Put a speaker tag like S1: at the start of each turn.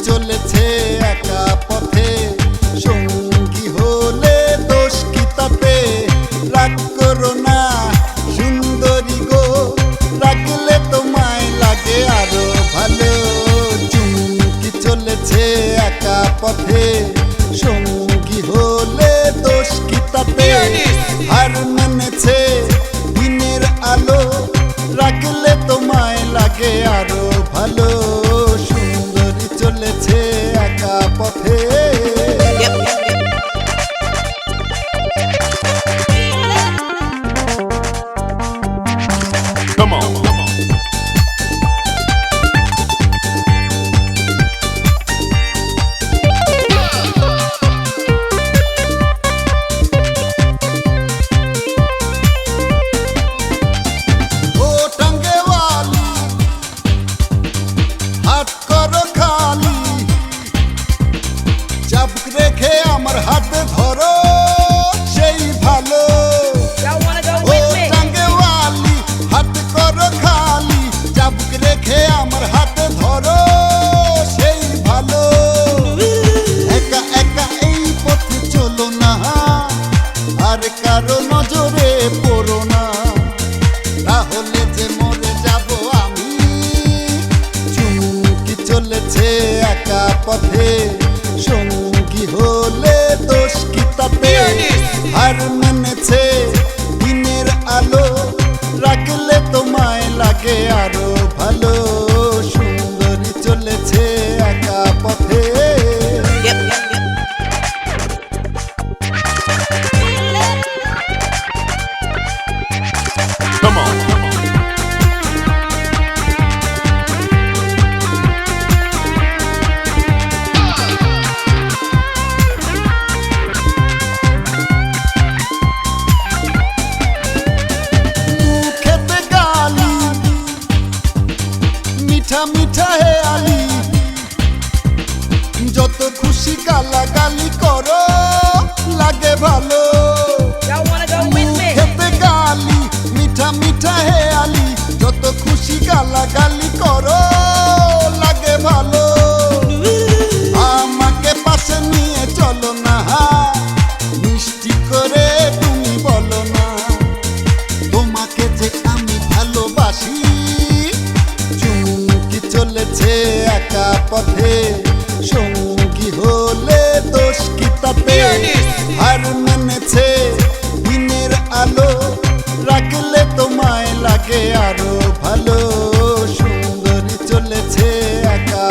S1: চলেছে একা পথে, সঙ্গী হলে দোষ কি তাতে? রাগ করো না সুন্দরী গো, রাখলে তোমায় লাগে আরো ভালো। চুমকি চলেছে একা পথে, সঙ্গী হলে দোষ কি তাতে? হার মেনেছে দিনের আলো, রাখলে তোমায় লাগে আরো ভালো। সুন্দরী চলেছে একা পথে।
S2: Come on, come on.
S1: ও টাঙ্গে ওয়ালি, হাত করো খালি, চাবুক রেখে আমার হাতে ধরো সেই ভালো।
S3: Y'all wanna go
S1: O
S3: with me?
S1: টাঙ্গে ওয়ালি, হাত করো খালি, চাবুক রেখে আমার হাতে ধরো সেই ভালো। একা একা এই পথে চলো না, আর কারো নজরে পড়ো না, তাহলে যে মরে যাব আমি। চুমকি চলেছে একা পথে, সঙ্গী হলে দোষ কি তাতে? হার মেনেছে দিনের আলো, রাখলে তোমায় লাগে আরো ভালো। সুন্দরী চলেছে একা পথে।
S2: Come on, come on.
S1: মুখেতে গালি, মিঠা মিঠা হে আলি, যত খুশি গালাগালি করো লাগে ভালো।
S3: Y'all wanna go with me?
S1: মুখেতে গালি, মিঠা মিঠা হে আলি, যত খুশি গালাগালি করো লাগে ভালো। আমাকে পাশে নিয়ে চলো না, মিষ্টি করে তুমি বলো না, তোমাকে যে আমি ভালোবাসি। চুমকি চলেছে একা পথে,